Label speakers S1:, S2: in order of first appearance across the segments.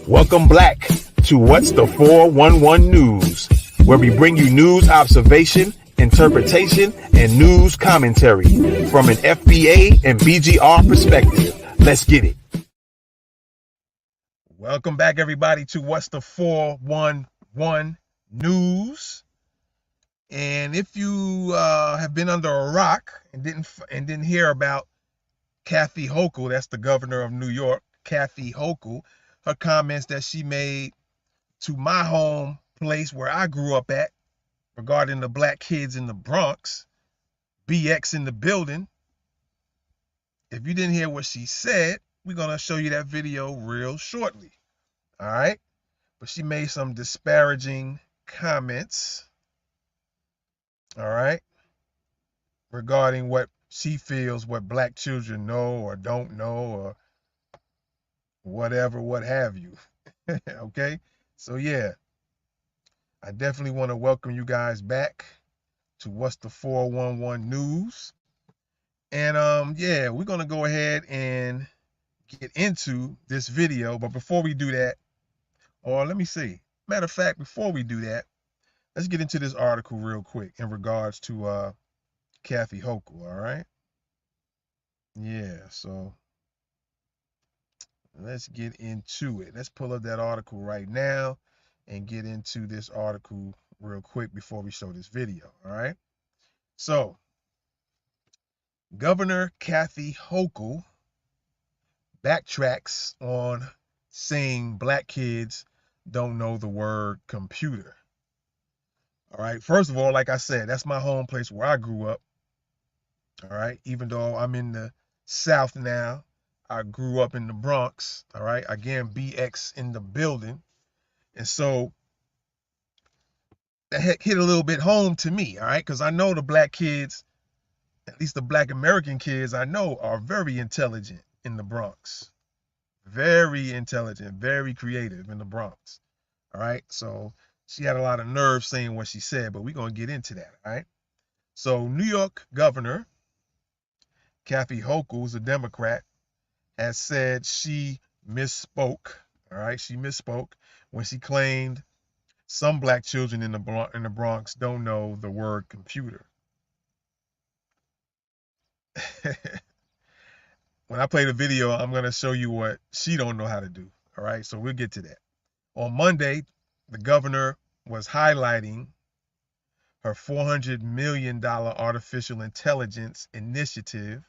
S1: Welcome back to What's the 411 News, where we bring you news observation, interpretation, and news commentary from an FBA and BGR perspective. Let's get it. Welcome back, everybody, to What's the 411 News. And if you have been under a rock and didn't hear about Kathy Hochul, that's the governor of New York, Kathy Hochul, her comments that she made to my home place where I grew up at regarding the black kids in the Bronx, BX in the building. If you didn't hear what she said, we're going to show you that video real shortly. All right? But she made some disparaging comments, all right, regarding what she feels what black children know or don't know or whatever, what have you. Okay? So, yeah, I definitely want to welcome you guys back to What's the 411 News. And, yeah, we're going to go ahead and get into this video. But before we do that, or let me see. Matter of fact, before we do that, let's get into this article real quick in regards to Kathy Hochul, all right? Yeah, so let's get into it. Let's pull up that article right now and get into this article real quick before we show this video, all right? So, Governor Kathy Hochul backtracks on saying black kids don't know the word computer. All right, first of all, like I said, that's my home place where I grew up. All right, even though I'm in the South now, I grew up in the Bronx. All right, again, BX in the building. And so that hit a little bit home to me, all right, because I know the black kids, at least the black American kids I know, are very intelligent in the Bronx. Very intelligent, very creative in the Bronx. All right, so she had a lot of nerve saying what she said, but we're going to get into that, all right? So New York Governor Kathy Hochul, who's a Democrat, has said she misspoke, all right? She misspoke when she claimed some black children in the Bronx don't know the word computer. When I play the video, I'm going to show you what she don't know how to do, all right? So we'll get to that. On Monday, the governor was highlighting her $400 million artificial intelligence initiative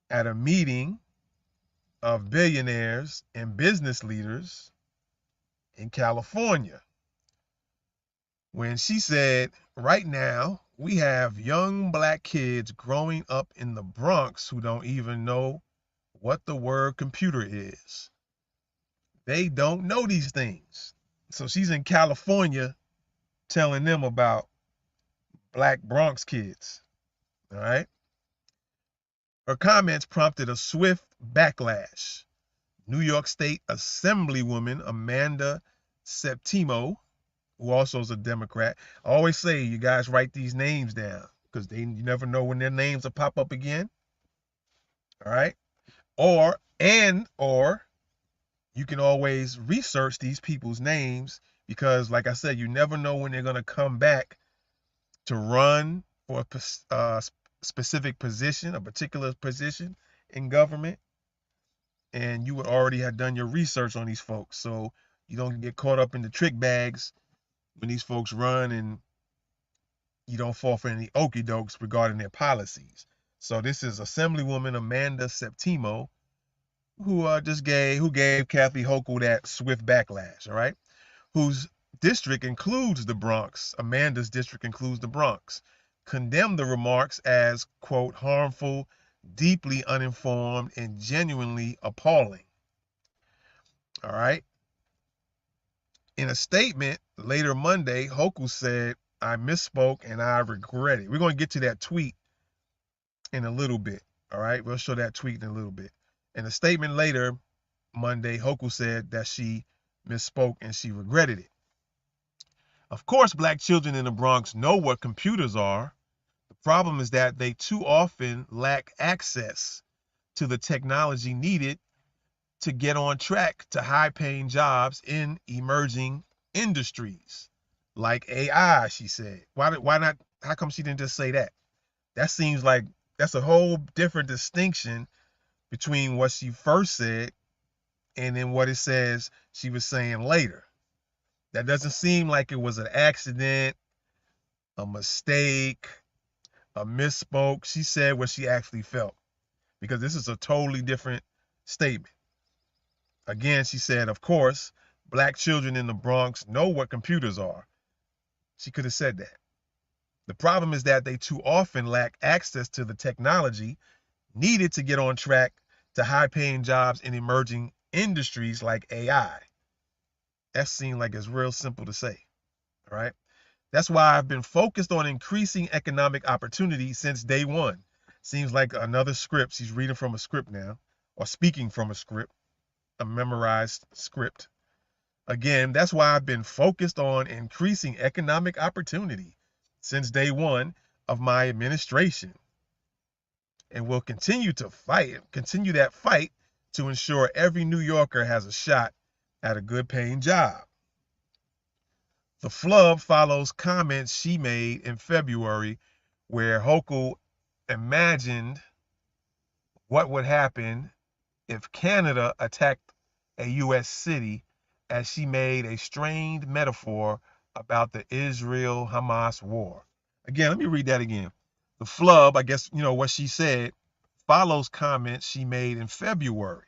S1: at a meeting of billionaires and business leaders in California, when she said, right now, we have young black kids growing up in the Bronx who don't even know what the word computer is. They don't know these things. So she's in California telling them about black Bronx kids, all right? Her comments prompted a swift backlash. New York State Assemblywoman Amanda Septimo, who also is a Democrat. I always say, you guys write these names down because you never know when their names will pop up again, all right? Or you can always research these people's names because, like I said, you never know when they're going to come back to run for a specific position, a particular position in government, and you would already have done your research on these folks, so you don't get caught up in the trick bags when these folks run and you don't fall for any okie dokes regarding their policies. So this is Assemblywoman Amanda Septimo, who gave Kathy Hochul that swift backlash, all right? Whose district includes the Bronx. Amanda's district includes the Bronx. Condemned the remarks as, quote, harmful, deeply uninformed, and genuinely appalling. All right. In a statement later Monday, Hochul said, I misspoke and I regret it. We're going to get to that tweet in a little bit. All right. We'll show that tweet in a little bit. In a statement later Monday, Hochul said that she misspoke and she regretted it. Of course, black children in the Bronx know what computers are. The problem is that they too often lack access to the technology needed to get on track to high-paying jobs in emerging industries like AI, she said. Why not? How come she didn't just say that? That seems like that's a whole different distinction between what she first said and then what it says she was saying later. That doesn't seem like it was an accident, a mistake, a misspoke. She said what she actually felt, because this is a totally different statement. Again, she said, of course, black children in the Bronx know what computers are. She could have said that. The problem is that they too often lack access to the technology needed to get on track to high-paying jobs in emerging industries like AI. That seems like it's real simple to say, all right? That's why I've been focused on increasing economic opportunity since day one. Seems like another script. She's reading from a script now, or speaking from a script, a memorized script. Again, that's why I've been focused on increasing economic opportunity since day one of my administration, and will continue that fight to ensure every New Yorker has a shot at a good paying job. The flub follows comments she made in February where Hochul imagined what would happen if Canada attacked a U.S. city, as she made a strained metaphor about the Israel-Hamas war. Again, let me read that again. The flub, I guess, what she said, follows comments she made in February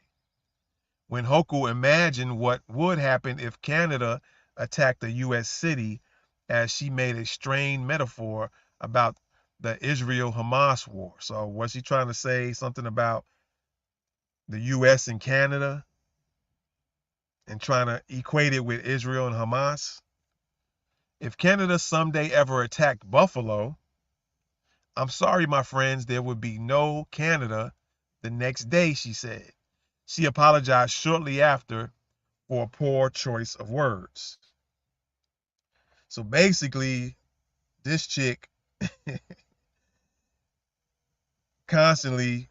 S1: when Hochul imagined what would happen if Canada attacked a U.S. city, as she made a strained metaphor about the Israel-Hamas war. So was she trying to say something about the U.S. and Canada and trying to equate it with Israel and Hamas? If Canada someday ever attacked Buffalo, I'm sorry, my friends, there would be no Canada the next day, she said. She apologized shortly after for a poor choice of words. So basically, this chick constantly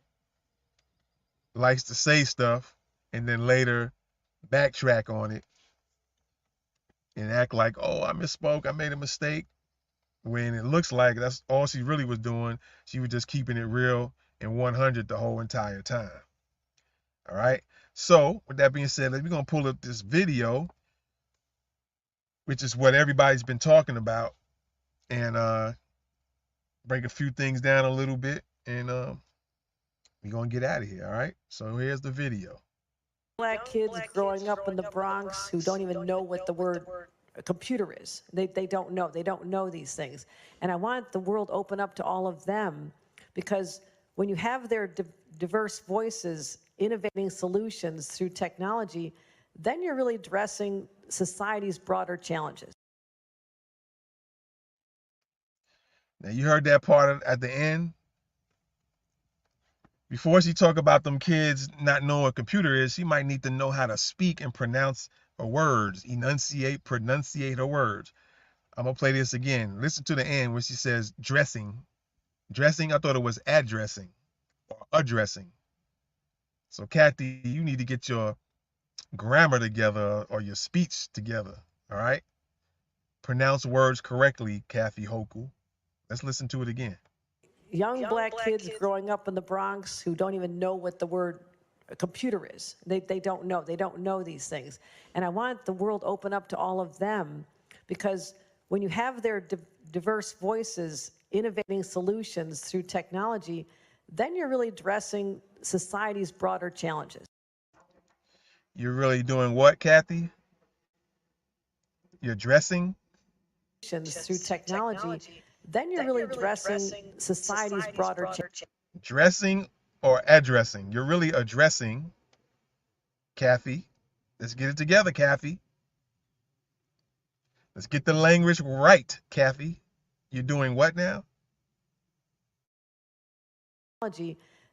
S1: likes to say stuff and then later backtrack on it and act like, oh, I misspoke, I made a mistake, when it looks like that's all she really was doing. She was just keeping it real and 100 the whole entire time. All right. So with that being said, we're going to pull up this video, which is what everybody's been talking about, and break a few things down a little bit, and we're going to get out of here. All right. So here's the video.
S2: Black kids growing up in the Bronx who don't even know what the word a computer is. They don't know. They don't know these things. And I want the world open up to all of them, because when you have their diverse voices innovating solutions through technology, then you're really addressing society's broader challenges.
S1: Now you heard that part at the end. Before she talk about them kids not knowing what a computer is, she might need to know how to speak and pronounce her words, pronunciate her words. I'm gonna play this again. Listen to the end when she says dressing. Dressing, I thought it was addressing or addressing. So Kathy, you need to get your grammar together or your speech together. All right. Pronounce words correctly, Kathy Hochul. Let's listen to it again.
S2: Young black kids growing up in the Bronx who don't even know what the word a computer is. They don't know. They don't know these things. And I want the world open up to all of them, because when you have their diverse voices innovating solutions through technology, then you're really addressing society's broader challenges.
S1: You're really doing what, Kathy? You're dressing?
S2: Through technology, then you're really addressing society's broader challenges.
S1: Dressing or addressing? You're really addressing, Kathy. Let's get it together, Kathy. Let's get the language right, Kathy. You're doing what now?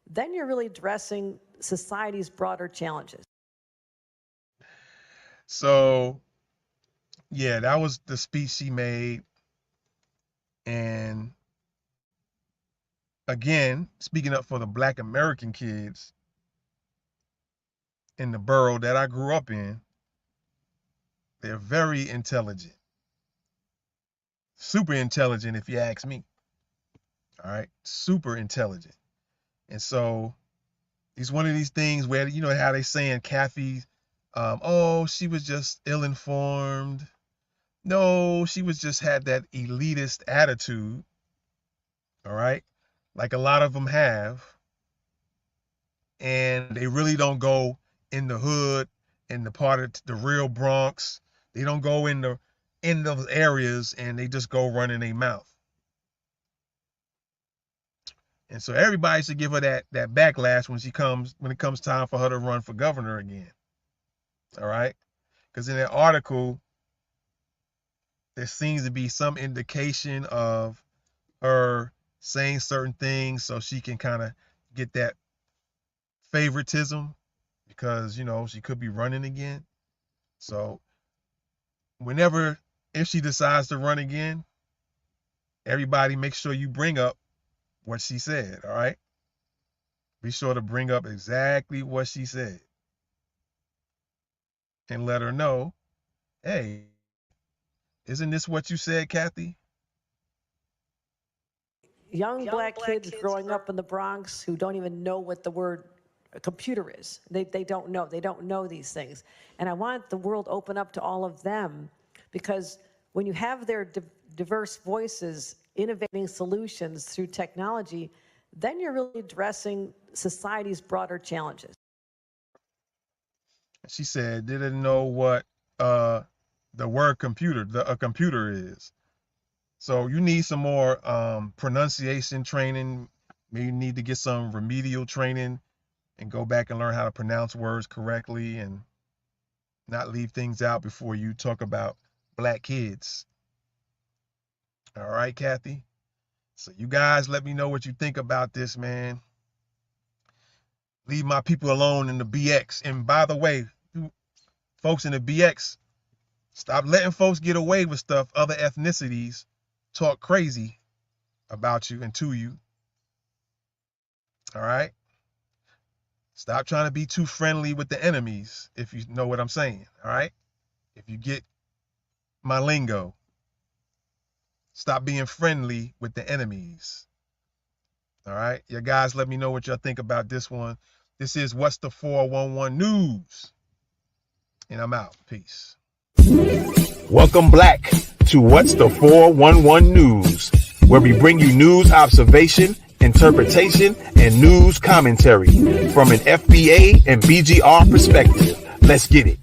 S2: Then you're really addressing society's broader challenges.
S1: So, yeah, that was the speech she made. And again, speaking up for the Black American kids in the borough that I grew up in, they're very intelligent. Super intelligent, if you ask me. All right, super intelligent. And so it's one of these things where, you know how they saying Kathy, oh, she was just ill-informed. No, she was just had that elitist attitude. All right, like a lot of them have, and they really don't go in the hood, in the part of the real Bronx. They don't go in those areas, and they just go running their mouth. And so everybody should give her that backlash when it comes time for her to run for governor again. All right, because in that article, there seems to be some indication of her saying certain things so she can kind of get that favoritism, because, you know, she could be running again. So if she decides to run again, everybody make sure you bring up what she said. All right, be sure to bring up exactly what she said and let her know, hey, isn't this what you said, Kathy?
S2: Young black kids growing up in the Bronx who don't even know what the word computer is. They don't know. They don't know these things. And I want the world open up to all of them, because when you have their diverse voices innovating solutions through technology, then you're really addressing society's broader challenges.
S1: She said didn't know what the word computer, a computer is. So you need some more pronunciation training. Maybe you need to get some remedial training and go back and learn how to pronounce words correctly and not leave things out before you talk about black kids. All right, Kathy? So you guys let me know what you think about this, man. Leave my people alone in the BX. And by the way, folks in the BX, stop letting folks get away with stuff other ethnicities talk crazy about you and to you. All right? Stop trying to be too friendly with the enemies, if you know what I'm saying. All right? If you get my lingo, stop being friendly with the enemies. All right? You guys let me know what y'all think about this one. This is What's the 411 News. And I'm out. Peace.
S3: Welcome back to What's the 411 News, where we bring you news observation, interpretation, and news commentary from an FBA and BGR perspective. Let's get it.